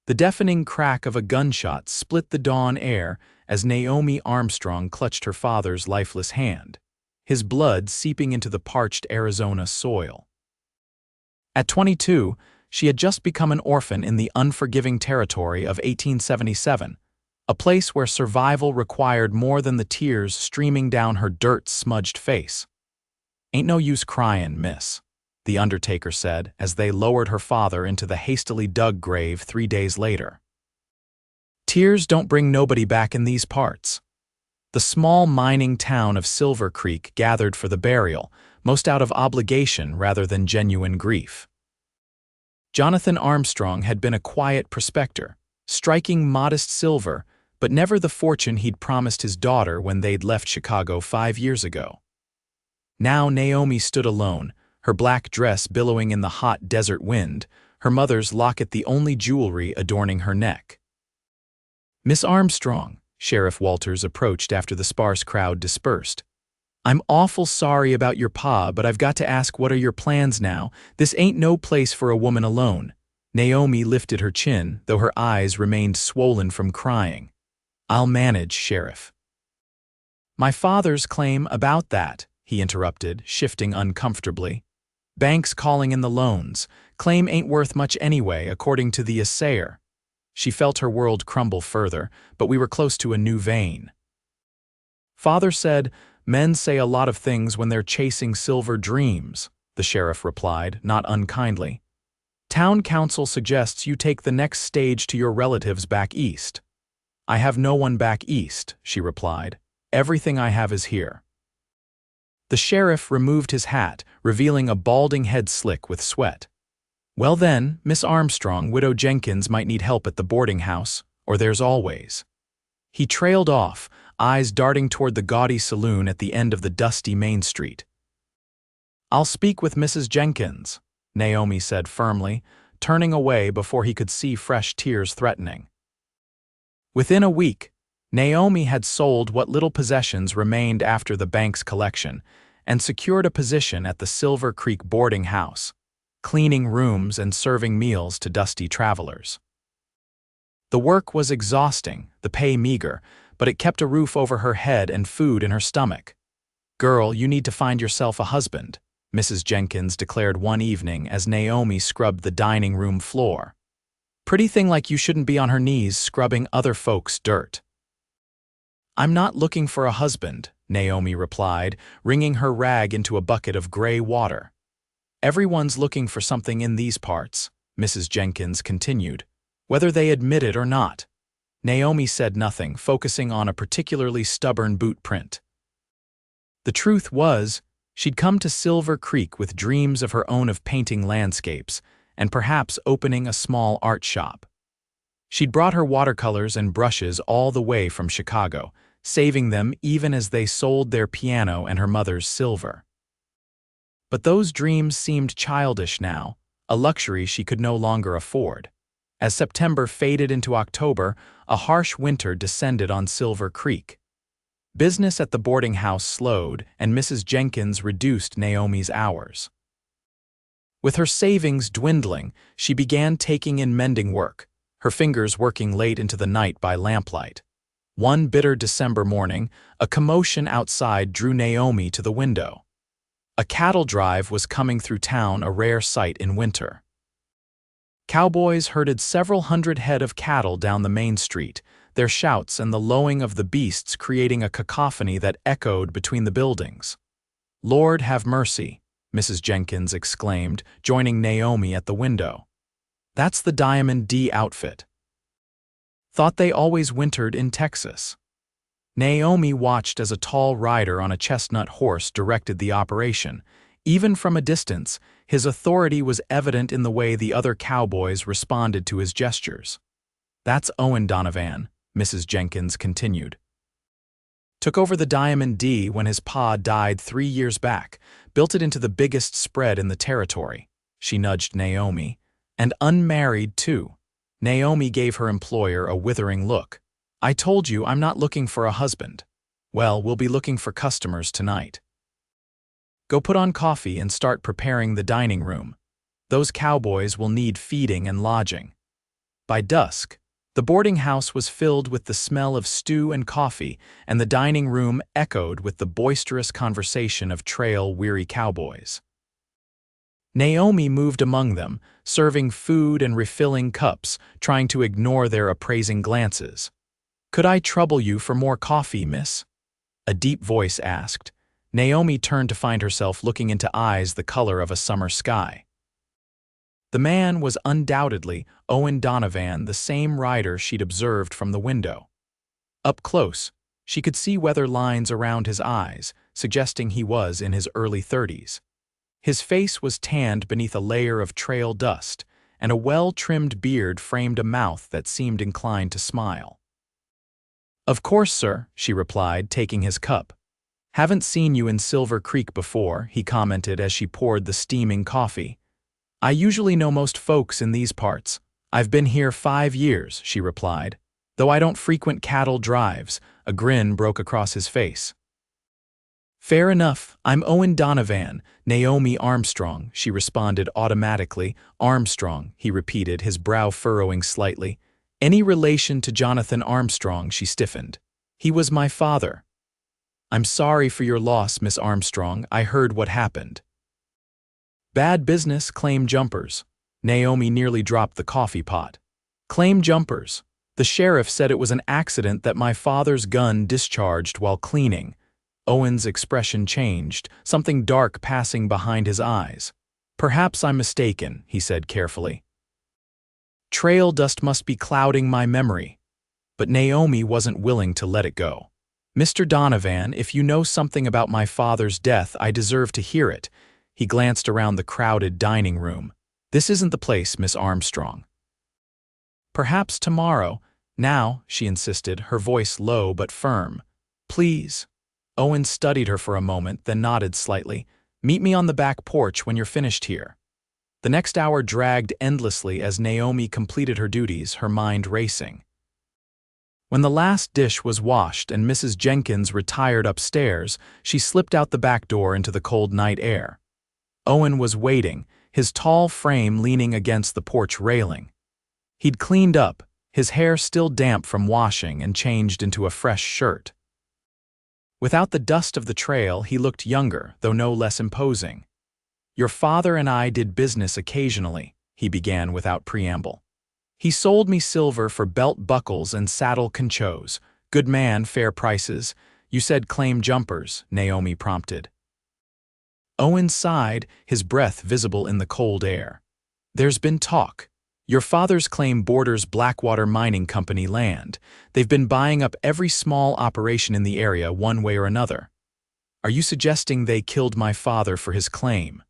The deafening crack of a gunshot split the dawn air as Naomi Armstrong clutched her father's lifeless hand, his blood seeping into the parched Arizona soil. At 22, she had just become an orphan in the unforgiving territory of 1877, a place where survival required more than the tears streaming down her dirt-smudged face. "Ain't no use cryin', miss," the undertaker said as they lowered her father into the hastily dug grave 3 days later. "Tears don't bring nobody back in these parts." The small mining town of Silver Creek gathered for the burial, most out of obligation rather than genuine grief. Jonathan Armstrong had been a quiet prospector, striking modest silver, but never the fortune he'd promised his daughter when they'd left Chicago 5 years ago. Now Naomi stood alone, her black dress billowing in the hot desert wind, her mother's locket the only jewelry adorning her neck. "Miss Armstrong," Sheriff Walters approached after the sparse crowd dispersed. "I'm awful sorry about your pa, but I've got to ask, what are your plans now? This ain't no place for a woman alone." Naomi lifted her chin, though her eyes remained swollen from crying. "I'll manage, Sheriff." "My father's claim about that," he interrupted, shifting uncomfortably. "Banks calling in the loans. Claim ain't worth much anyway, according to the assayer." She felt her world crumble further, but we were close to a new vein. "Father said, men say a lot of things when they're chasing silver dreams," the sheriff replied, not unkindly. "Town council suggests you take the next stage to your relatives back east." "I have no one back east," she replied. "Everything I have is here." The sheriff removed his hat, revealing a balding head slick with sweat. "Well then, Miss Armstrong, Widow Jenkins might need help at the boarding house, or there's always." He trailed off, eyes darting toward the gaudy saloon at the end of the dusty Main Street. "I'll speak with Mrs. Jenkins," Naomi said firmly, turning away before he could see fresh tears threatening. Within a week, Naomi had sold what little possessions remained after the bank's collection and secured a position at the Silver Creek boarding house, cleaning rooms and serving meals to dusty travelers. The work was exhausting, the pay meager, but it kept a roof over her head and food in her stomach. "Girl, you need to find yourself a husband," Mrs. Jenkins declared one evening as Naomi scrubbed the dining room floor. "Pretty thing like you shouldn't be on her knees scrubbing other folks' dirt." "I'm not looking for a husband," Naomi replied, wringing her rag into a bucket of gray water. "Everyone's looking for something in these parts," Mrs. Jenkins continued, "whether they admit it or not." Naomi said nothing, focusing on a particularly stubborn boot print. The truth was, she'd come to Silver Creek with dreams of her own of painting landscapes and perhaps opening a small art shop. She'd brought her watercolors and brushes all the way from Chicago, saving them even as they sold their piano and her mother's silver. But those dreams seemed childish now, a luxury she could no longer afford. As September faded into October, a harsh winter descended on Silver Creek. Business at the boarding house slowed, and Mrs. Jenkins reduced Naomi's hours. With her savings dwindling, she began taking in mending work, her fingers working late into the night by lamplight. One bitter December morning, a commotion outside drew Naomi to the window. A cattle drive was coming through town, a rare sight in winter. Cowboys herded several hundred head of cattle down the main street, their shouts and the lowing of the beasts creating a cacophony that echoed between the buildings. "Lord have mercy," Mrs. Jenkins exclaimed, joining Naomi at the window. "That's the Diamond D outfit. Thought they always wintered in Texas." Naomi watched as a tall rider on a chestnut horse directed the operation. Even from a distance, his authority was evident in the way the other cowboys responded to his gestures. "That's Owen Donovan," Mrs. Jenkins continued. "Took over the Diamond D when his pa died 3 years back, built it into the biggest spread in the territory." She nudged Naomi. "And unmarried, too." Naomi gave her employer a withering look. "I told you I'm not looking for a husband." "Well, we'll be looking for customers tonight. Go put on coffee and start preparing the dining room. Those cowboys will need feeding and lodging." By dusk, the boarding house was filled with the smell of stew and coffee, and the dining room echoed with the boisterous conversation of trail-weary cowboys. Naomi moved among them, serving food and refilling cups, trying to ignore their appraising glances. "Could I trouble you for more coffee, miss?" a deep voice asked. Naomi turned to find herself looking into eyes the color of a summer sky. The man was undoubtedly Owen Donovan, the same rider she'd observed from the window. Up close, she could see weather lines around his eyes, suggesting he was in his early 30s. His face was tanned beneath a layer of trail dust, and a well-trimmed beard framed a mouth that seemed inclined to smile. "Of course, sir," she replied, taking his cup. "Haven't seen you in Silver Creek before," he commented as she poured the steaming coffee. "I usually know most folks in these parts. I've been here 5 years," she replied. "Though I don't frequent cattle drives." A grin broke across his face. "Fair enough. I'm Owen Donovan, Naomi Armstrong," she responded automatically. "Armstrong," he repeated, his brow furrowing slightly. "Any relation to Jonathan Armstrong?" She stiffened. "He was my father." "I'm sorry for your loss, Miss Armstrong. I heard what happened." "Bad business, claim jumpers." Naomi nearly dropped the coffee pot. "Claim jumpers. The sheriff said it was an accident that my father's gun discharged while cleaning." Owen's expression changed, something dark passing behind his eyes. "Perhaps I'm mistaken," he said carefully. "Trail dust must be clouding my memory." But Naomi wasn't willing to let it go. "Mr. Donovan, if you know something about my father's death, I deserve to hear it." He glanced around the crowded dining room. "This isn't the place, Miss Armstrong." "Perhaps tomorrow." "Now," she insisted, her voice low but firm. "Please." Owen studied her for a moment, then nodded slightly. "Meet me on the back porch when you're finished here." The next hour dragged endlessly as Naomi completed her duties, her mind racing. When the last dish was washed and Mrs. Jenkins retired upstairs, she slipped out the back door into the cold night air. Owen was waiting, his tall frame leaning against the porch railing. He'd cleaned up, his hair still damp from washing, and changed into a fresh shirt. Without the dust of the trail, he looked younger, though no less imposing. "Your father and I did business occasionally," he began without preamble. "He sold me silver for belt buckles and saddle conchos. Good man, fair prices." "You said claim jumpers," Naomi prompted. Owen sighed, his breath visible in the cold air. "There's been talk. Your father's claim borders Blackwater Mining Company land. They've been buying up every small operation in the area one way or another. Are you suggesting they killed my father for his claim?"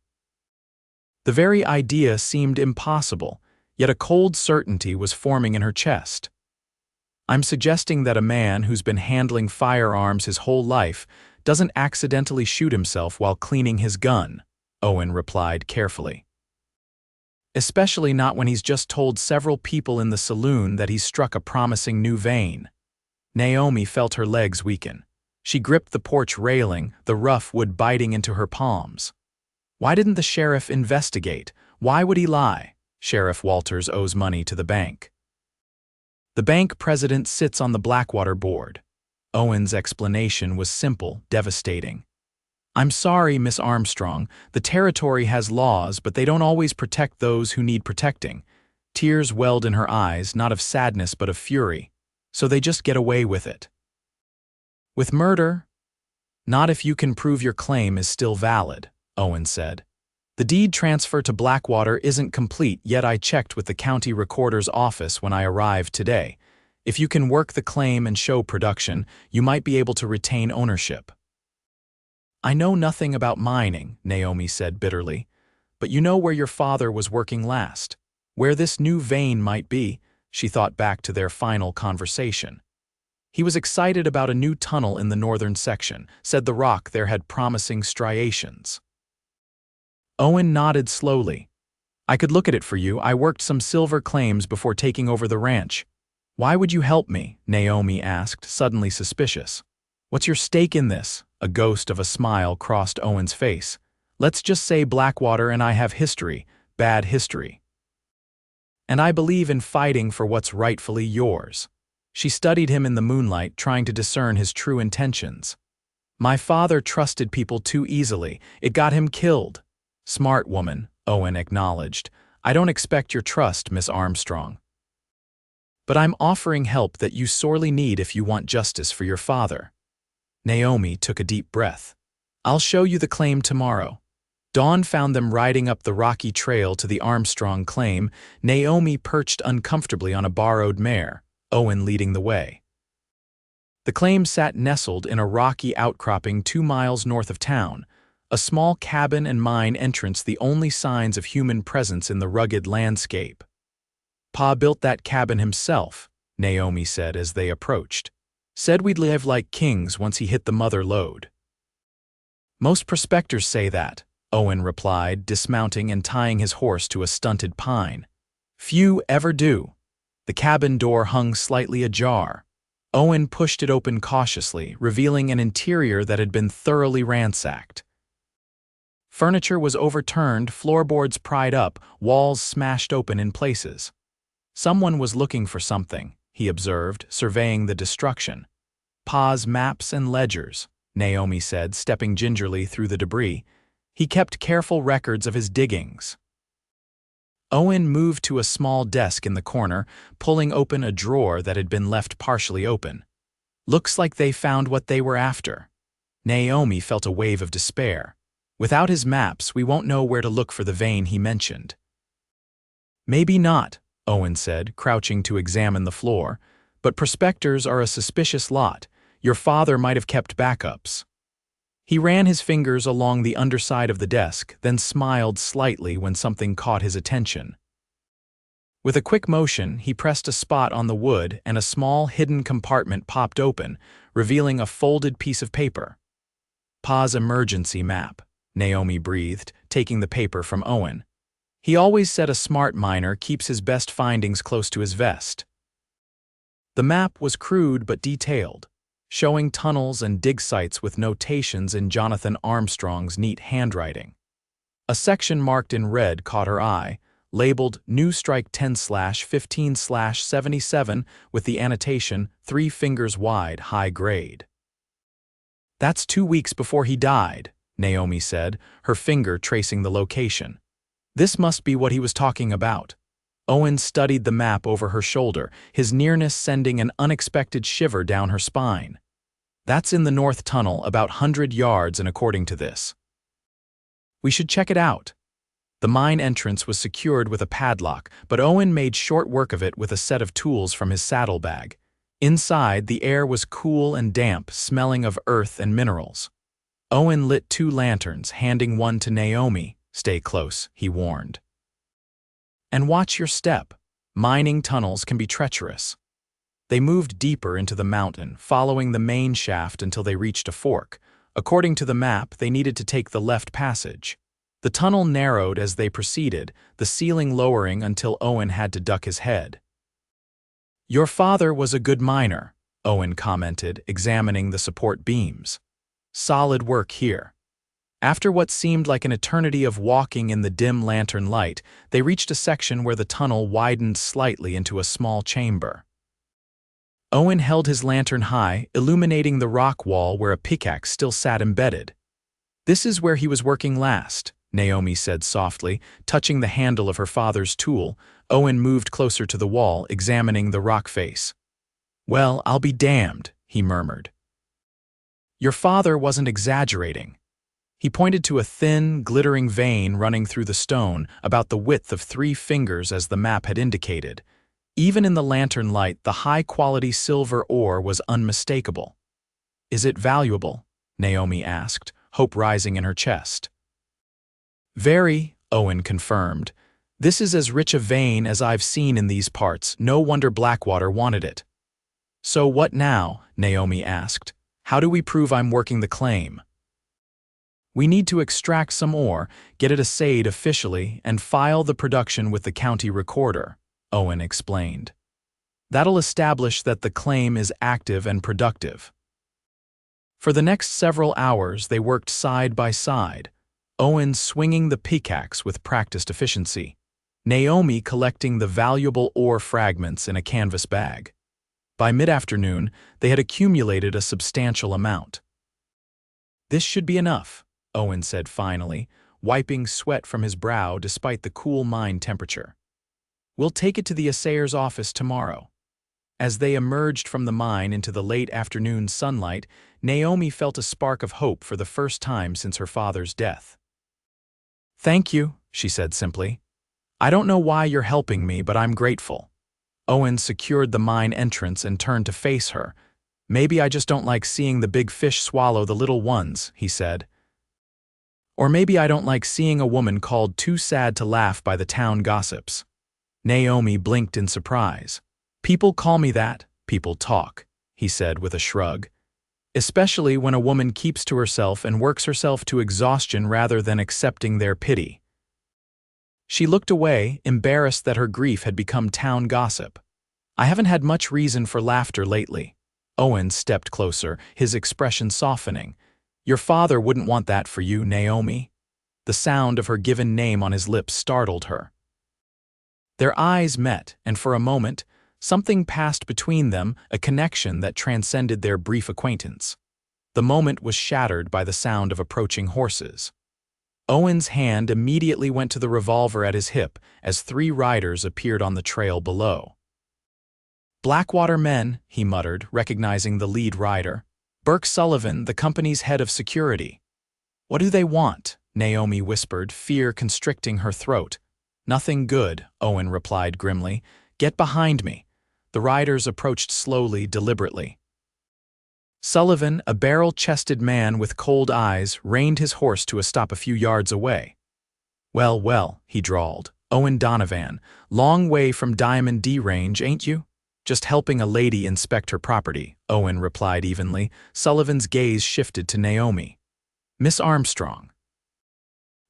The very idea seemed impossible, yet a cold certainty was forming in her chest. "I'm suggesting that a man who's been handling firearms his whole life doesn't accidentally shoot himself while cleaning his gun," Owen replied carefully. "Especially not when he's just told several people in the saloon that he's struck a promising new vein." Naomi felt her legs weaken. She gripped the porch railing, the rough wood biting into her palms. Why didn't the sheriff investigate? Why would he lie? Sheriff Walters owes money to the bank. The bank president sits on the Blackwater board. Owen's explanation was simple, devastating. "I'm sorry, Miss Armstrong. The territory has laws, but they don't always protect those who need protecting." Tears welled in her eyes, not of sadness but of fury. "So they just get away with it." "With murder?" "Not if you can prove your claim is still valid," Owen said. "The deed transfer to Blackwater isn't complete, yet I checked with the county recorder's office when I arrived today. If you can work the claim and show production, you might be able to retain ownership." "I know nothing about mining," Naomi said bitterly, "but you know where your father was working last. Where this new vein might be." She thought back to their final conversation. He was excited about a new tunnel in the northern section, said the rock there had promising striations. Owen nodded slowly. "I could look at it for you. I worked some silver claims before taking over the ranch." "Why would you help me?" Naomi asked, suddenly suspicious. "What's your stake in this?" A ghost of a smile crossed Owen's face. "Let's just say Blackwater and I have history, bad history." And I believe in fighting for what's rightfully yours. She studied him in the moonlight, trying to discern his true intentions. My father trusted people too easily. It got him killed. Smart woman, Owen acknowledged. I don't expect your trust, Miss Armstrong. But I'm offering help that you sorely need if you want justice for your father. Naomi took a deep breath. I'll show you the claim tomorrow. Dawn found them riding up the rocky trail to the Armstrong claim, Naomi perched uncomfortably on a borrowed mare, Owen leading the way. The claim sat nestled in a rocky outcropping 2 miles north of town, a small cabin and mine entrance the only signs of human presence in the rugged landscape. Pa built that cabin himself, Naomi said as they approached. Said we'd live like kings once he hit the mother lode. Most prospectors say that, Owen replied, dismounting and tying his horse to a stunted pine. Few ever do. The cabin door hung slightly ajar. Owen pushed it open cautiously, revealing an interior that had been thoroughly ransacked. Furniture was overturned, floorboards pried up, walls smashed open in places. Someone was looking for something, he observed, surveying the destruction. Pa's maps and ledgers, Naomi said, stepping gingerly through the debris. He kept careful records of his diggings. Owen moved to a small desk in the corner, pulling open a drawer that had been left partially open. Looks like they found what they were after. Naomi felt a wave of despair. Without his maps, we won't know where to look for the vein he mentioned. Maybe not, Owen said, crouching to examine the floor, but prospectors are a suspicious lot. Your father might have kept backups. He ran his fingers along the underside of the desk, then smiled slightly when something caught his attention. With a quick motion, he pressed a spot on the wood and a small hidden compartment popped open, revealing a folded piece of paper. Pa's emergency map, Naomi breathed, taking the paper from Owen. He always said a smart miner keeps his best findings close to his vest. The map was crude but detailed, showing tunnels and dig sites with notations in Jonathan Armstrong's neat handwriting. A section marked in red caught her eye, labeled New Strike 10/15/77 with the annotation 3 fingers wide, high grade. That's 2 weeks before he died, Naomi said, her finger tracing the location. This must be what he was talking about. Owen studied the map over her shoulder, his nearness sending an unexpected shiver down her spine. That's in the North Tunnel, about 100 yards, and according to this. We should check it out. The mine entrance was secured with a padlock, but Owen made short work of it with a set of tools from his saddlebag. Inside, the air was cool and damp, smelling of earth and minerals. Owen lit 2 lanterns, handing one to Naomi. Stay close, he warned. And watch your step. Mining tunnels can be treacherous. They moved deeper into the mountain, following the main shaft until they reached a fork. According to the map, they needed to take the left passage. The tunnel narrowed as they proceeded, the ceiling lowering until Owen had to duck his head. Your father was a good miner, Owen commented, examining the support beams. Solid work here. After what seemed like an eternity of walking in the dim lantern light, they reached a section where the tunnel widened slightly into a small chamber. Owen held his lantern high, illuminating the rock wall where a pickaxe still sat embedded. This is where he was working last, Naomi said softly, touching the handle of her father's tool. Owen moved closer to the wall, examining the rock face. Well, I'll be damned, he murmured. Your father wasn't exaggerating. He pointed to a thin, glittering vein running through the stone, about the width of 3 fingers as the map had indicated. Even in the lantern light, the high-quality silver ore was unmistakable. Is it valuable? Naomi asked, hope rising in her chest. Very, Owen confirmed. This is as rich a vein as I've seen in these parts. No wonder Blackwater wanted it. So what now? Naomi asked. How do we prove I'm working the claim? We need to extract some ore, get it assayed officially, and file the production with the county recorder, Owen explained. That'll establish that the claim is active and productive. For the next several hours, they worked side by side, Owen swinging the pickaxe with practiced efficiency. Naomi collecting the valuable ore fragments in a canvas bag. By mid-afternoon, they had accumulated a substantial amount. "This should be enough," Owen said finally, wiping sweat from his brow despite the cool mine temperature. "We'll take it to the assayer's office tomorrow." As they emerged from the mine into the late afternoon sunlight, Naomi felt a spark of hope for the first time since her father's death. "Thank you," she said simply. "I don't know why you're helping me, but I'm grateful." Owen secured the mine entrance and turned to face her. "Maybe I just don't like seeing the big fish swallow the little ones," he said. "Or maybe I don't like seeing a woman called too sad to laugh by the town gossips." Naomi blinked in surprise. "People call me that, people talk," he said with a shrug. "Especially when a woman keeps to herself and works herself to exhaustion rather than accepting their pity." She looked away, embarrassed that her grief had become town gossip. "I haven't had much reason for laughter lately." Owen stepped closer, his expression softening. "Your father wouldn't want that for you, Naomi." The sound of her given name on his lips startled her. Their eyes met, and for a moment, something passed between them, a connection that transcended their brief acquaintance. The moment was shattered by the sound of approaching horses. Owen's hand immediately went to the revolver at his hip as 3 riders appeared on the trail below. "Blackwater men," he muttered, recognizing the lead rider. "Burke Sullivan, the company's head of security." "What do they want?" Naomi whispered, fear constricting her throat. "Nothing good," Owen replied grimly. "Get behind me." The riders approached slowly, deliberately. Sullivan, a barrel-chested man with cold eyes, reined his horse to a stop a few yards away. "Well, well," he drawled. "Owen Donovan, long way from Diamond D range, ain't you?" "Just helping a lady inspect her property," Owen replied evenly. Sullivan's gaze shifted to Naomi. "Miss Armstrong.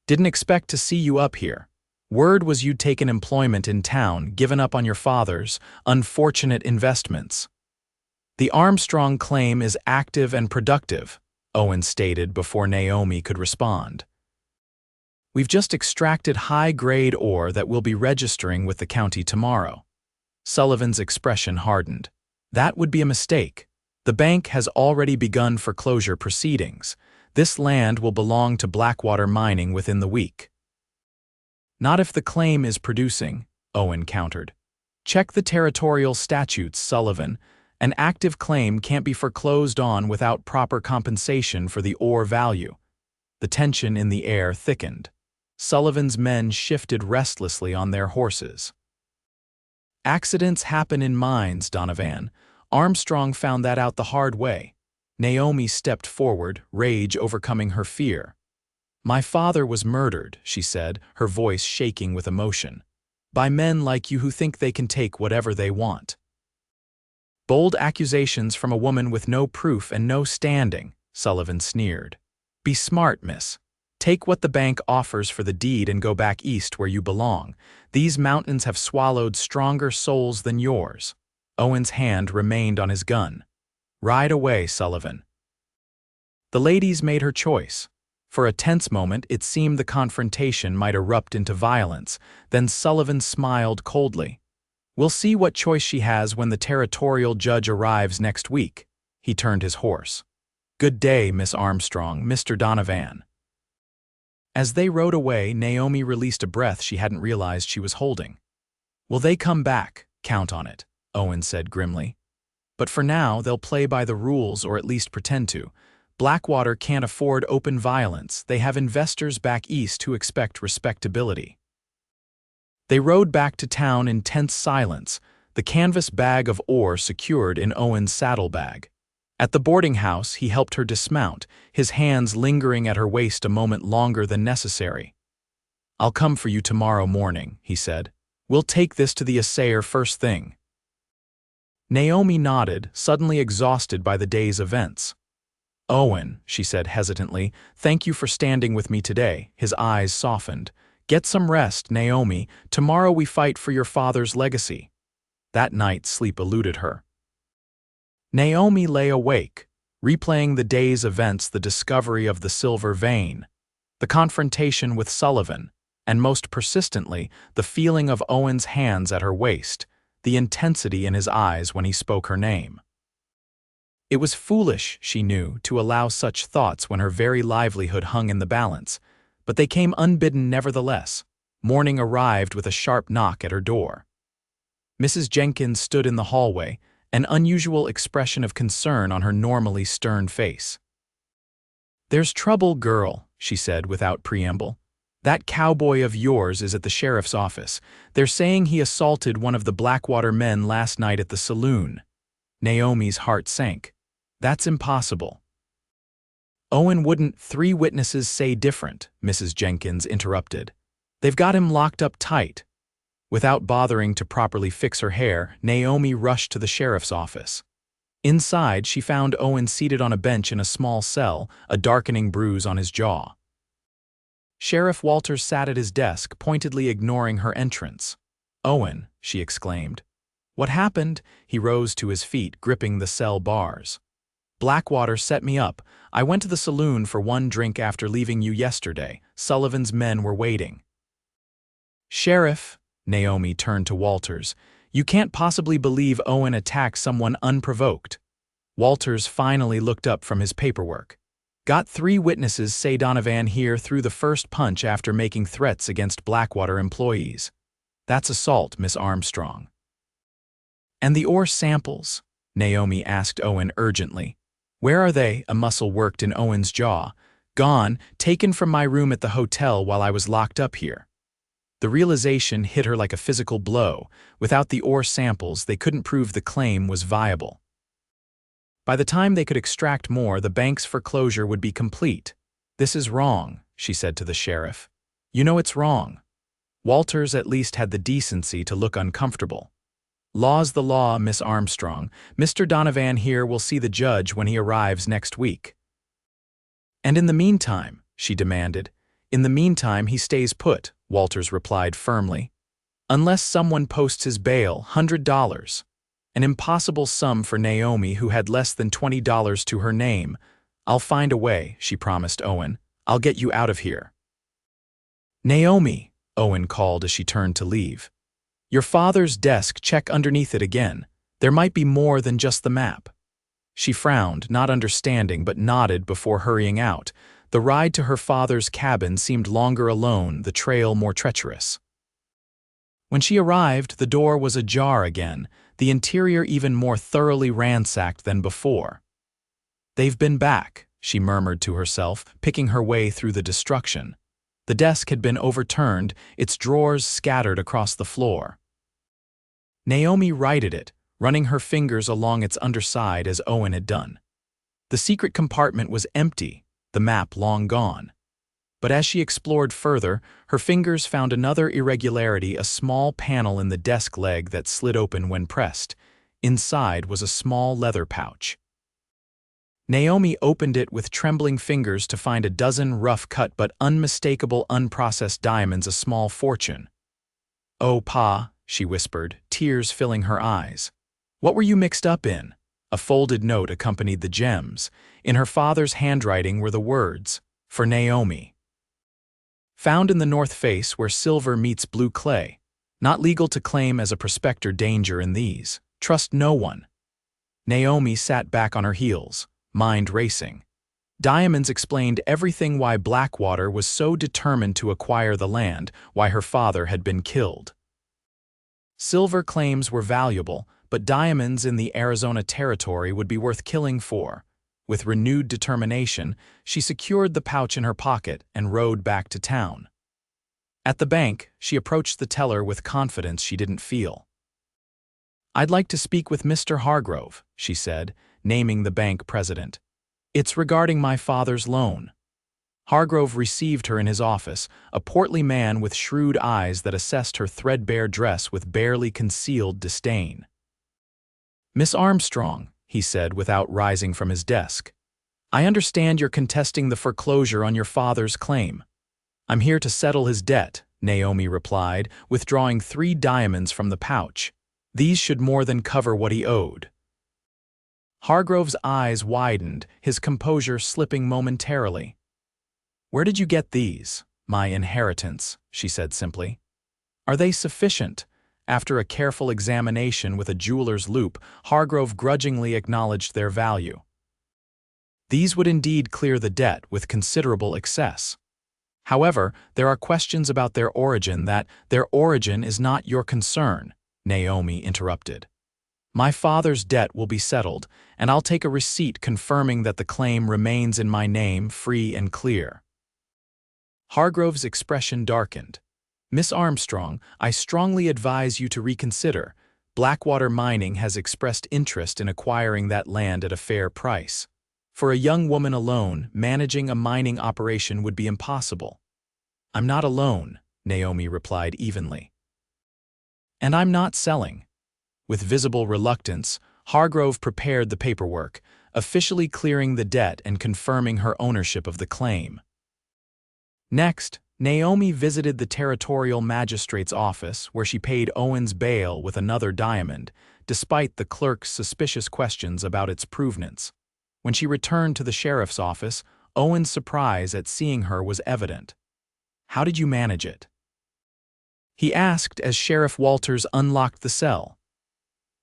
Didn't expect to see you up here. Word was you'd taken employment in town, given up on your father's unfortunate investments." "The Armstrong claim is active and productive," Owen stated before Naomi could respond. "We've just extracted high-grade ore that we'll be registering with the county tomorrow." Sullivan's expression hardened. "That would be a mistake. The bank has already begun foreclosure proceedings. This land will belong to Blackwater Mining within the week." "Not if the claim is producing," Owen countered. "Check the territorial statutes, Sullivan. An active claim can't be foreclosed on without proper compensation for the ore value." The tension in the air thickened. Sullivan's men shifted restlessly on their horses. "Accidents happen in mines, Donovan. Armstrong found that out the hard way." Naomi stepped forward, rage overcoming her fear. "My father was murdered," she said, her voice shaking with emotion. "By men like you who think they can take whatever they want." "Bold accusations from a woman with no proof and no standing," Sullivan sneered. "Be smart, miss. Take what the bank offers for the deed and go back east where you belong. These mountains have swallowed stronger souls than yours." Owen's hand remained on his gun. "Ride away, Sullivan." The ladies made her choice. For a tense moment, it seemed the confrontation might erupt into violence. Then Sullivan smiled coldly. "We'll see what choice she has when the territorial judge arrives next week." He turned his horse. "Good day, Miss Armstrong, Mr. Donovan." As they rode away, Naomi released a breath she hadn't realized she was holding. "Will they come back? Count on it," Owen said grimly. "But for now, they'll play by the rules, or at least pretend to. Blackwater can't afford open violence. They have investors back east who expect respectability." They rode back to town in tense silence, the canvas bag of ore secured in Owen's saddlebag. At the boarding house, he helped her dismount, his hands lingering at her waist a moment longer than necessary. "I'll come for you tomorrow morning," he said. "We'll take this to the assayer first thing." Naomi nodded, suddenly exhausted by the day's events. "Owen," she said hesitantly, "thank you for standing with me today." His eyes softened. "Get some rest, Naomi. Tomorrow we fight for your father's legacy." That night, sleep eluded her. Naomi lay awake, replaying the day's events, the discovery of the silver vein, the confrontation with Sullivan, and most persistently, the feeling of Owen's hands at her waist, the intensity in his eyes when he spoke her name. It was foolish, she knew, to allow such thoughts when her very livelihood hung in the balance, but they came unbidden nevertheless. Morning arrived with a sharp knock at her door. Mrs. Jenkins stood in the hallway, an unusual expression of concern on her normally stern face. "There's trouble, girl," she said without preamble. "That cowboy of yours is at the sheriff's office. They're saying he assaulted one of the Blackwater men last night at the saloon." Naomi's heart sank. "That's impossible." "Owen wouldn't 3 witnesses say different," Mrs. Jenkins interrupted. "They've got him locked up tight." Without bothering to properly fix her hair, Naomi rushed to the sheriff's office. Inside, she found Owen seated on a bench in a small cell, a darkening bruise on his jaw. Sheriff Walters sat at his desk, pointedly ignoring her entrance. "Owen," she exclaimed. "What happened?" He rose to his feet, gripping the cell bars. "Blackwater set me up. I went to the saloon for one drink after leaving you yesterday. Sullivan's men were waiting." "Sheriff," Naomi turned to Walters, "you can't possibly believe Owen attacked someone unprovoked." Walters finally looked up from his paperwork. "Got 3 witnesses say Donovan here threw the first punch after making threats against Blackwater employees. That's assault, Miss Armstrong." "And the ore samples?" Naomi asked Owen urgently. "Where are they?" A muscle worked in Owen's jaw. "Gone, taken from my room at the hotel while I was locked up here." The realization hit her like a physical blow. Without the ore samples, they couldn't prove the claim was viable. By the time they could extract more, the bank's foreclosure would be complete. "This is wrong," she said to the sheriff. "You know it's wrong." Walters at least had the decency to look uncomfortable. "Law's the law, Miss Armstrong. Mr. Donovan here will see the judge when he arrives next week." "And in the meantime," she demanded. "In the meantime, he stays put," Walters replied firmly. "Unless someone posts his bail, $100. An impossible sum for Naomi, who had less than $20 to her name. "I'll find a way," she promised Owen. "I'll get you out of here." "Naomi," Owen called as she turned to leave. "Your father's desk, check underneath it again. There might be more than just the map." She frowned, not understanding, but nodded before hurrying out. The ride to her father's cabin seemed longer alone, the trail more treacherous. When she arrived, the door was ajar again, the interior even more thoroughly ransacked than before. "They've been back," she murmured to herself, picking her way through the destruction. The desk had been overturned, its drawers scattered across the floor. Naomi righted it, running her fingers along its underside as Owen had done. The secret compartment was empty, the map long gone. But as she explored further, her fingers found another irregularity, a small panel in the desk leg that slid open when pressed. Inside was a small leather pouch. Naomi opened it with trembling fingers to find a dozen rough-cut but unmistakable unprocessed diamonds, a small fortune. "Oh, Pa," she whispered, tears filling her eyes. "What were you mixed up in?" A folded note accompanied the gems. In her father's handwriting were the words, "For Naomi." "Found in the north face where silver meets blue clay. Not legal to claim as a prospector. Danger in these. Trust no one." Naomi sat back on her heels, mind racing. Diamonds explained everything: why Blackwater was so determined to acquire the land, why her father had been killed. Silver claims were valuable, but diamonds in the Arizona territory would be worth killing for. With renewed determination, she secured the pouch in her pocket and rode back to town. At the bank, she approached the teller with confidence she didn't feel. "I'd like to speak with Mr. Hargrove," she said, naming the bank president. "It's regarding my father's loan." Hargrove received her in his office, a portly man with shrewd eyes that assessed her threadbare dress with barely concealed disdain. "Miss Armstrong," he said without rising from his desk, "I understand you're contesting the foreclosure on your father's claim." "I'm here to settle his debt," Naomi replied, withdrawing 3 diamonds from the pouch. "These should more than cover what he owed." Hargrove's eyes widened, his composure slipping momentarily. "Where did you get these?" My inheritance, she said simply. Are they sufficient? After a careful examination with a jeweler's loupe, Hargrove grudgingly acknowledged their value. These would indeed clear the debt with considerable excess. However, there are questions about their origin is not your concern, Naomi interrupted. My father's debt will be settled, and I'll take a receipt confirming that the claim remains in my name free and clear. Hargrove's expression darkened. Miss Armstrong, I strongly advise you to reconsider. Blackwater Mining has expressed interest in acquiring that land at a fair price. For a young woman alone, managing a mining operation would be impossible. I'm not alone, Naomi replied evenly. And I'm not selling. With visible reluctance, Hargrove prepared the paperwork, officially clearing the debt and confirming her ownership of the claim. Next, Naomi visited the territorial magistrate's office where she paid Owen's bail with another diamond, despite the clerk's suspicious questions about its provenance. When she returned to the sheriff's office, Owen's surprise at seeing her was evident. How did you manage it? He asked as Sheriff Walters unlocked the cell.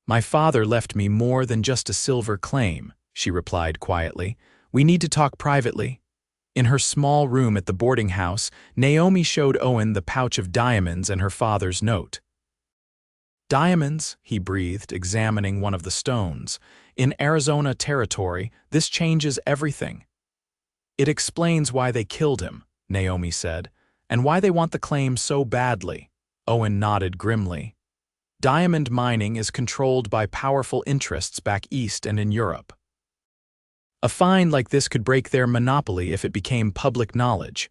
My father left me more than just a silver claim, she replied quietly. We need to talk privately. In her small room at the boarding house, Naomi showed Owen the pouch of diamonds and her father's note. Diamonds, he breathed, examining one of the stones. In Arizona territory, this changes everything. It explains why they killed him, Naomi said, and why they want the claim so badly. Owen nodded grimly. Diamond mining is controlled by powerful interests back east and in Europe. A find like this could break their monopoly if it became public knowledge.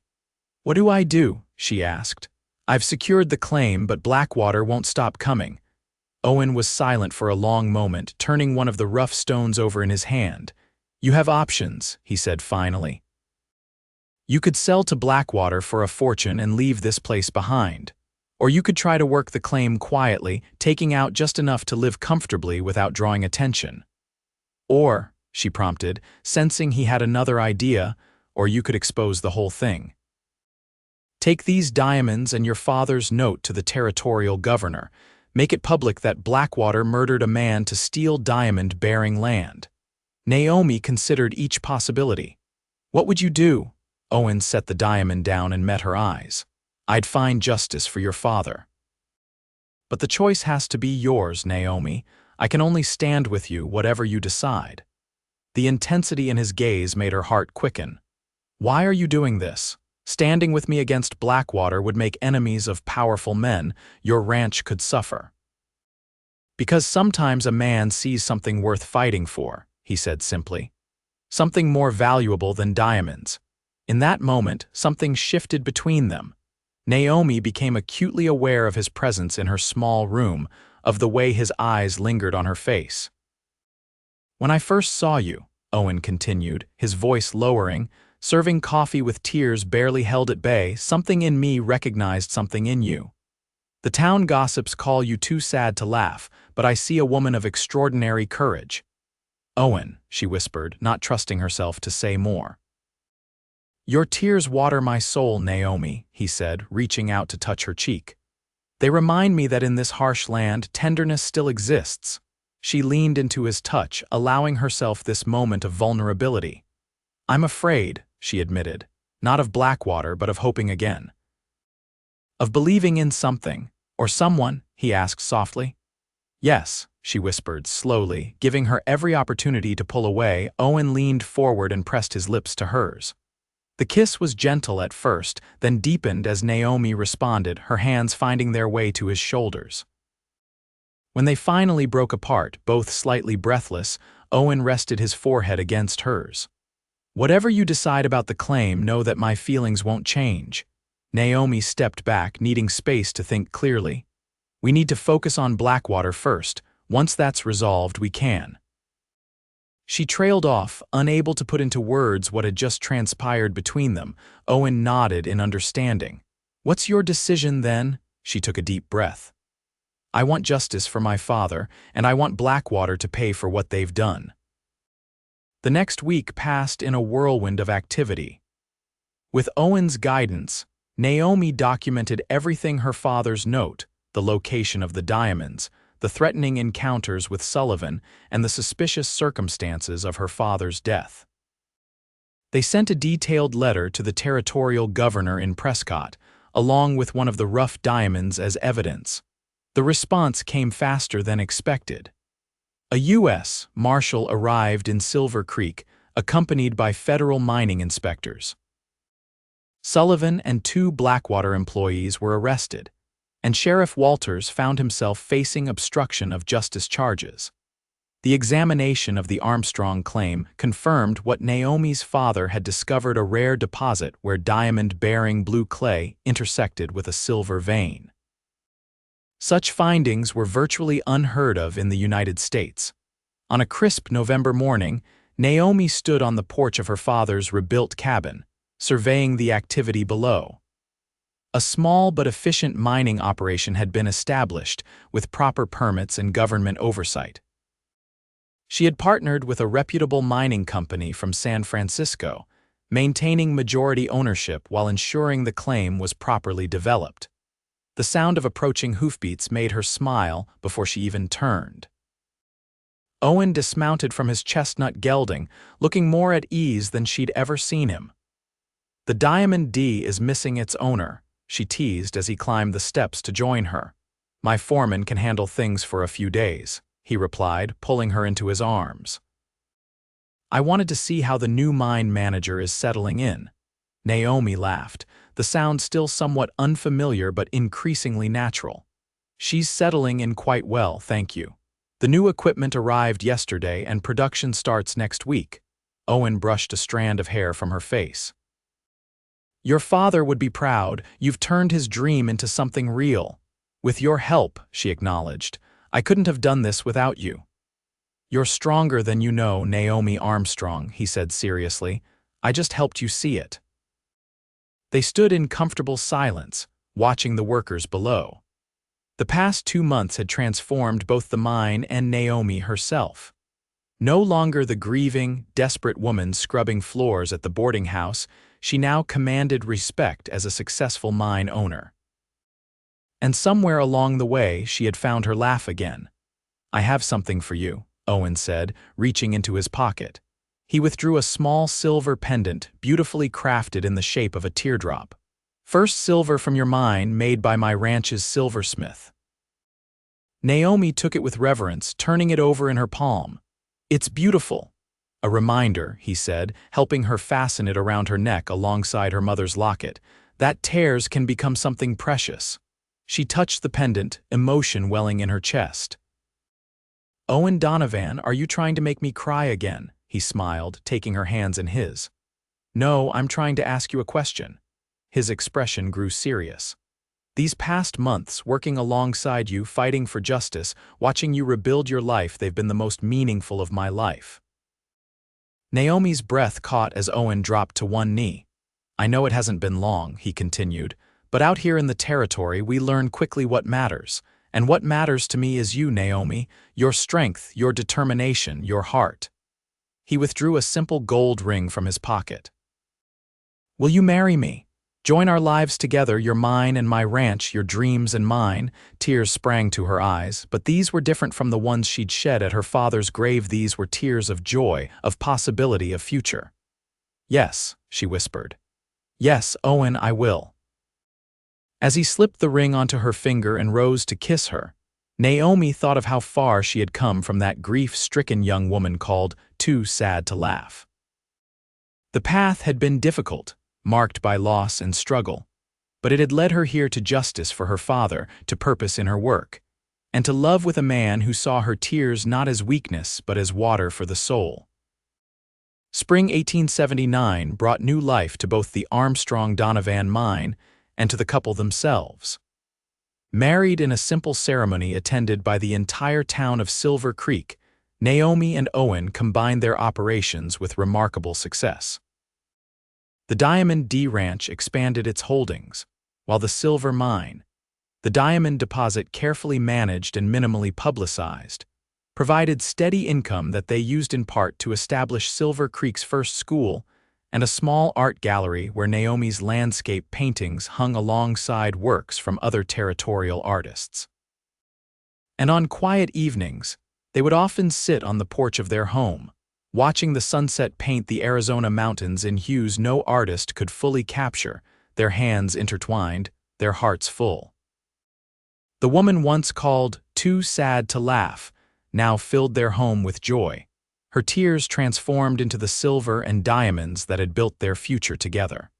What do I do? She asked. I've secured the claim, but Blackwater won't stop coming. Owen was silent for a long moment, turning one of the rough stones over in his hand. You have options, he said finally. You could sell to Blackwater for a fortune and leave this place behind. Or you could try to work the claim quietly, taking out just enough to live comfortably without drawing attention. Or, she prompted, sensing he had another idea, or you could expose the whole thing. Take these diamonds and your father's note to the territorial governor. Make it public that Blackwater murdered a man to steal diamond-bearing land. Naomi considered each possibility. What would you do? Owen set the diamond down and met her eyes. I'd find justice for your father. But the choice has to be yours, Naomi. I can only stand with you, whatever you decide. The intensity in his gaze made her heart quicken. Why are you doing this? Standing with me against Blackwater would make enemies of powerful men. Your ranch could suffer. Because sometimes a man sees something worth fighting for, he said simply. Something more valuable than diamonds. In that moment, something shifted between them. Naomi became acutely aware of his presence in her small room, of the way his eyes lingered on her face. When I first saw you, Owen continued, his voice lowering, serving coffee with tears barely held at bay, something in me recognized something in you. The town gossips call you too sad to laugh, but I see a woman of extraordinary courage. Owen, she whispered, not trusting herself to say more. Your tears water my soul, Naomi, he said, reaching out to touch her cheek. They remind me that in this harsh land, tenderness still exists. She leaned into his touch, allowing herself this moment of vulnerability. I'm afraid, she admitted, not of Blackwater, but of hoping again. Of believing in something, or someone, he asked softly. Yes, she whispered, slowly, giving her every opportunity to pull away. Owen leaned forward and pressed his lips to hers. The kiss was gentle at first, then deepened as Naomi responded, her hands finding their way to his shoulders. When they finally broke apart, both slightly breathless, Owen rested his forehead against hers. Whatever you decide about the claim, know that my feelings won't change. Naomi stepped back, needing space to think clearly. We need to focus on Blackwater first. Once that's resolved, we can. She trailed off, unable to put into words what had just transpired between them. Owen nodded in understanding. What's your decision then? She took a deep breath. I want justice for my father, and I want Blackwater to pay for what they've done. The next week passed in a whirlwind of activity. With Owen's guidance, Naomi documented everything: her father's note, the location of the diamonds, the threatening encounters with Sullivan, and the suspicious circumstances of her father's death. They sent a detailed letter to the territorial governor in Prescott, along with one of the rough diamonds as evidence. The response came faster than expected. A U.S. Marshal arrived in Silver Creek, accompanied by federal mining inspectors. Sullivan and 2 Blackwater employees were arrested, and Sheriff Walters found himself facing obstruction of justice charges. The examination of the Armstrong claim confirmed what Naomi's father had discovered: a rare deposit where diamond-bearing blue clay intersected with a silver vein. Such findings were virtually unheard of in the United States. On a crisp November morning, Naomi stood on the porch of her father's rebuilt cabin, surveying the activity below. A small but efficient mining operation had been established, with proper permits and government oversight. She had partnered with a reputable mining company from San Francisco, maintaining majority ownership while ensuring the claim was properly developed. The sound of approaching hoofbeats made her smile before she even turned. Owen dismounted from his chestnut gelding, looking more at ease than she'd ever seen him. "The Diamond D is missing its owner," she teased as he climbed the steps to join her. "My foreman can handle things for a few days," he replied, pulling her into his arms. "I wanted to see how the new mine manager is settling in." Naomi laughed, the sound still somewhat unfamiliar but increasingly natural. "She's settling in quite well, thank you. The new equipment arrived yesterday and production starts next week." Owen brushed a strand of hair from her face. "Your father would be proud. You've turned his dream into something real." "With your help," she acknowledged. "I couldn't have done this without you." "You're stronger than you know, Naomi Armstrong," he said seriously. "I just helped you see it." They stood in comfortable silence, watching the workers below. The past 2 months had transformed both the mine and Naomi herself. No longer the grieving, desperate woman scrubbing floors at the boarding house, she now commanded respect as a successful mine owner. And somewhere along the way, she had found her laugh again. "I have something for you," Owen said, reaching into his pocket. He withdrew a small silver pendant, beautifully crafted in the shape of a teardrop. "First silver from your mine, made by my ranch's silversmith." Naomi took it with reverence, turning it over in her palm. "It's beautiful." "A reminder," he said, helping her fasten it around her neck alongside her mother's locket, "that tears can become something precious." She touched the pendant, emotion welling in her chest. "Owen Donovan, are you trying to make me cry again?" he smiled, taking her hands in his. "No, I'm trying to ask you a question." His expression grew serious. "These past months, working alongside you, fighting for justice, watching you rebuild your life, they've been the most meaningful of my life." Naomi's breath caught as Owen dropped to one knee. "I know it hasn't been long," he continued, "but out here in the territory we learn quickly what matters. And what matters to me is you, Naomi, your strength, your determination, your heart." He withdrew a simple gold ring from his pocket. "Will you marry me? Join our lives together, your mine and my ranch, your dreams and mine." Tears sprang to her eyes, but these were different from the ones she'd shed at her father's grave. These were tears of joy, of possibility, of future. "Yes," she whispered. "Yes, Owen, I will." As he slipped the ring onto her finger and rose to kiss her, Naomi thought of how far she had come from that grief-stricken young woman called too sad to laugh. The path had been difficult, marked by loss and struggle, but it had led her here to justice for her father, to purpose in her work, and to love with a man who saw her tears not as weakness but as water for the soul. Spring 1879 brought new life to both the Armstrong-Donovan mine and to the couple themselves. Married in a simple ceremony attended by the entire town of Silver Creek, Naomi and Owen combined their operations with remarkable success. The Diamond D Ranch expanded its holdings, while the silver mine, the diamond deposit carefully managed and minimally publicized, provided steady income that they used in part to establish Silver Creek's first school and a small art gallery where Naomi's landscape paintings hung alongside works from other territorial artists. And on quiet evenings, they would often sit on the porch of their home, watching the sunset paint the Arizona mountains in hues no artist could fully capture, their hands intertwined, their hearts full. The woman once called "too sad to laugh" now filled their home with joy, her tears transformed into the silver and diamonds that had built their future together.